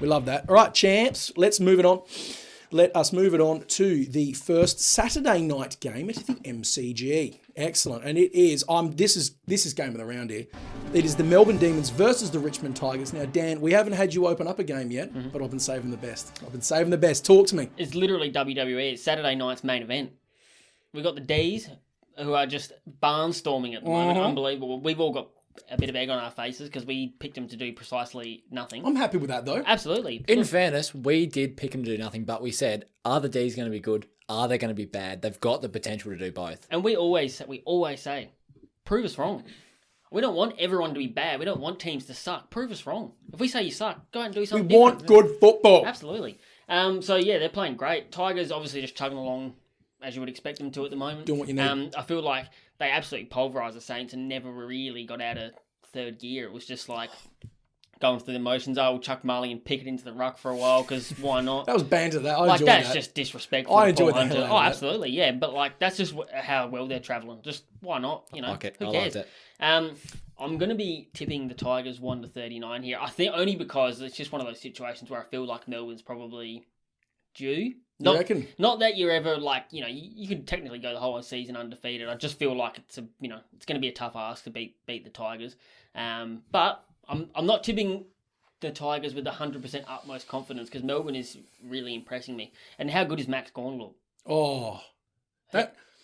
We love that. All right, champs, let's move it on. Let us move it on to the first Saturday night game at the MCG. Excellent. And it is, this is game of the round here. It is the Melbourne Demons versus the Richmond Tigers. Now, Dan, we haven't had you open up a game yet, but I've been saving the best. Talk to me. It's literally WWE. It's Saturday night's main event. We've got the D's, who are just barnstorming at the moment. Unbelievable. We've all got a bit of egg on our faces because we picked them to do precisely nothing. I'm happy with that, though. Absolutely. In fairness, we did pick them to do nothing, but we said, are the D's going to be good? Are they going to be bad? They've got the potential to do both. And we always say, prove us wrong. We don't want everyone to be bad. We don't want teams to suck. Prove us wrong. If we say you suck, go out and do something We want good football. Absolutely. So, yeah, they're playing great. Tigers obviously just chugging along as you would expect them to at the moment. Doing what you need. I feel like they absolutely pulverised the Saints and never really got out of third gear. It was just like going through the motions. We'll chuck Marley and Pickett into the ruck for a while because why not? That was banter. I like enjoyed that's that. just disrespectful. I enjoyed the hell out of that. Absolutely, yeah. But like that's just how well they're travelling. Just why not? You know, Like it. who I cares? liked it. I'm going to be tipping the Tigers 1-39 here. I think only because it's just one of those situations where I feel like Melbourne's probably due. You reckon? Not that you're ever like, you could technically go the whole season undefeated. I just feel like it's it's going to be a tough ask to beat the Tigers. But I'm not tipping the Tigers with 100% utmost confidence because Melbourne is really impressing me. And how good is Max Gawn look? Oh,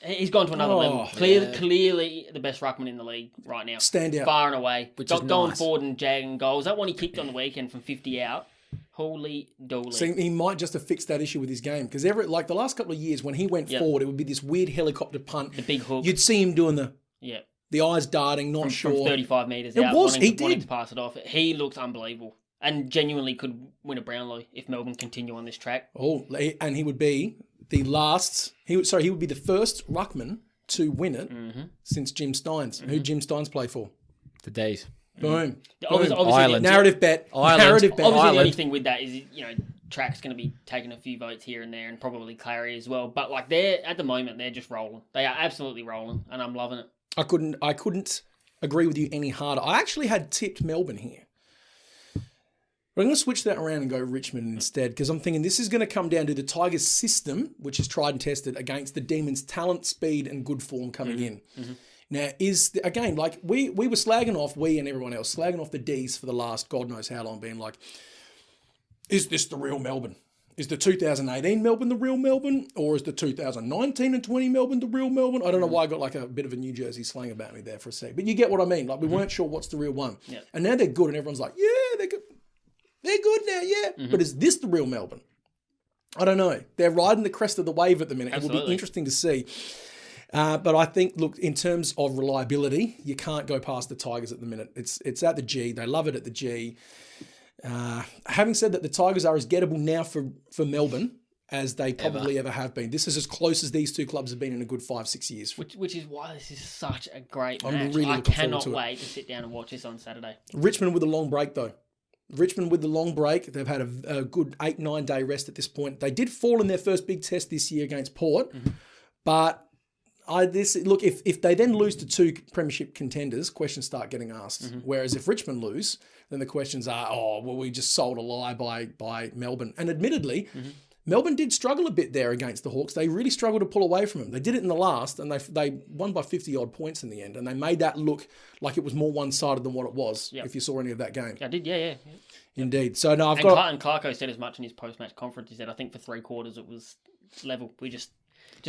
He's gone to another level. Clearly the best ruckman in the league right now. Stand out. Far and away. Which is going nice. forward and jagging goals. That one he kicked on the weekend from 50 out. Holy dooly. See, he might just have fixed that issue with his game because like the last couple of years when he went forward, it would be this weird helicopter punt. The big hook. You'd see him doing the eyes darting, not from sure. 35 metres It out, was, wanting he did. to pass it off. He looks unbelievable and genuinely could win a Brownlow if Melbourne continue on this track. Oh, and he would be the last. He would be the first ruckman to win it since Jim Steins. Who Jim Steins play for? The D's. Boom. Obviously, Ireland. Narrative bet. Ireland. Narrative bet. Obviously, Ireland. the only thing with that is, Trac's going to be taking a few votes here and there and probably Clary as well. But, like, at the moment, they're just rolling. They are absolutely rolling, and I'm loving it. I couldn't agree with you any harder. I actually had tipped Melbourne here. But I'm going to switch that around and go Richmond instead because I'm thinking this is going to come down to the Tigers' system, which is tried and tested, against the Demons' talent, speed, and good form coming in. Now, like we were slagging off, we and everyone else, slagging off the Ds for the last God knows how long, being like, is this the real Melbourne? Is the 2018 Melbourne the real Melbourne? Or is the 2019 and 20 Melbourne the real Melbourne? I don't know why I got like a bit of a New Jersey slang about me there for a sec. But you get what I mean. Like we weren't sure what's the real one. Yeah. And now they're good and everyone's like, yeah, they're good. They're good now, yeah. But is this the real Melbourne? I don't know. They're riding the crest of the wave at the minute. Absolutely. It will be interesting to see. But I think, look, in terms of reliability, you can't go past the Tigers at the minute. It's at the G. They love it at the G. Having said that, the Tigers are as gettable now for Melbourne as they probably ever have been. This is as close as these two clubs have been in a good 5-6 years. Which is why this is such a great I'm match. really I looking forward cannot to it. wait to sit down and watch this on Saturday. Richmond with a long break, though. Richmond with the long break. They've had a good 8-9 day rest at this point. They did fall in their first big test this year against Port, but if they then lose to two premiership contenders, questions start getting asked. Whereas if Richmond lose, then the questions are, we just sold a lie by Melbourne. And admittedly, Melbourne did struggle a bit there against the Hawks. They really struggled to pull away from them. They did it in the last, and they won by 50-odd points in the end, and they made that look like it was more one-sided than what it was, if you saw any of that game. I did, yeah. Indeed. So, no, And Clarko said as much in his post-match conference. He said, I think for 3 quarters it was level. We just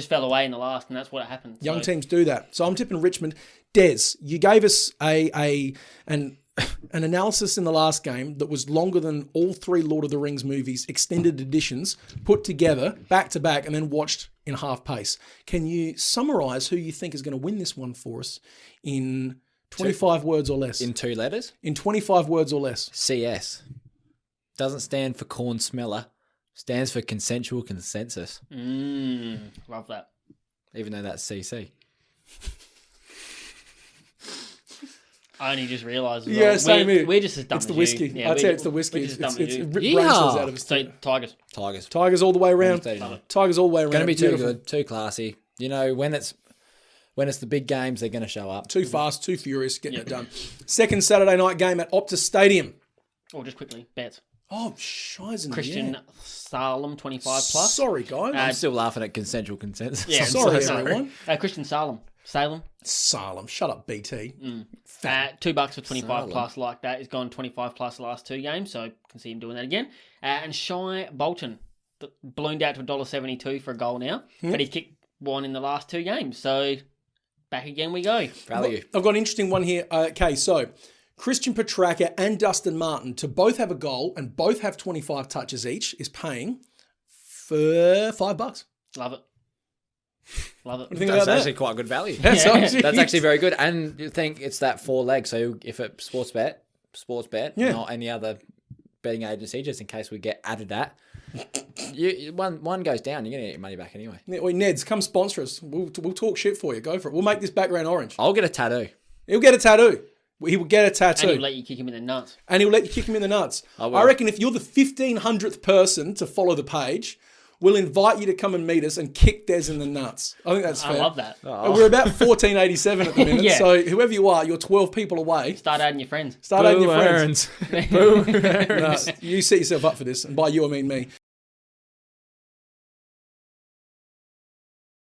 fell away in the last, and that's what happened. Young teams do that. So I'm tipping Richmond. Des, you gave us an analysis in the last game that was longer than all 3 Lord of the Rings movies, extended editions, put together, back to back, and then watched in half pace. Can you summarise who you think is going to win this one for us in 25 words or less? In 2 letters? In 25 words or less. CS. Doesn't stand for corn smeller. Stands for consensual consensus. Love that. Even though that's CC. I only just realised. Yeah, same here. We're just as dumb It's as the you. whiskey. Yeah, I'd say it's the whiskey. We're It's just as dumb as you. ripped brain cells out of us. So, Tigers. Tigers all the way around. 39. Tigers all the way around. Going to be too Beautiful. good, too classy. You know, when it's the big games, they're going to show up. Too fast, too furious, getting it done. Second Saturday night game at Optus Stadium. Oh, just quickly, bets. Oh, Shizen. Christian Salem, 25 plus. Sorry, guys. I'm still laughing at consensual consensus. Yeah, Sorry, so everyone. Christian Salem. Salem. Shut up, BT. $2 for 25 Salem. plus like that. He's gone 25 plus the last 2 games, so can see him doing that again. And Shy Bolton ballooned out to $1.72 for a goal now, but he kicked one in the last 2 games. So back again we go. Value. I've got an interesting one here. Okay, so Christian Petracca and Dustin Martin to both have a goal and both have 25 touches each is paying for $5. Love it. Love it. What do you think That's about actually quite good value. that? That's actually very good. And you think it's that 4 legs. So if it's sports bet, Yeah. not any other betting agency, just in case we get added at. One goes down, you're going to get your money back anyway. Yeah, wait, Neds, come sponsor us. We'll talk shit for you. Go for it. We'll make this background orange. I'll get a tattoo. He'll get a tattoo. He will get a tattoo. And he'll let you kick him in the nuts. And he'll let you kick him in the nuts. will. I reckon if you're the 1,500th person to follow the page, we'll invite you to come and meet us and kick Des in the nuts. I think that's fair. I love that. And we're about 1487 at the minute. Yeah. So whoever you are, you're 12 people away. Start adding your friends. Start adding your friends. Boo. No, you set yourself up for this. And by you, I mean me.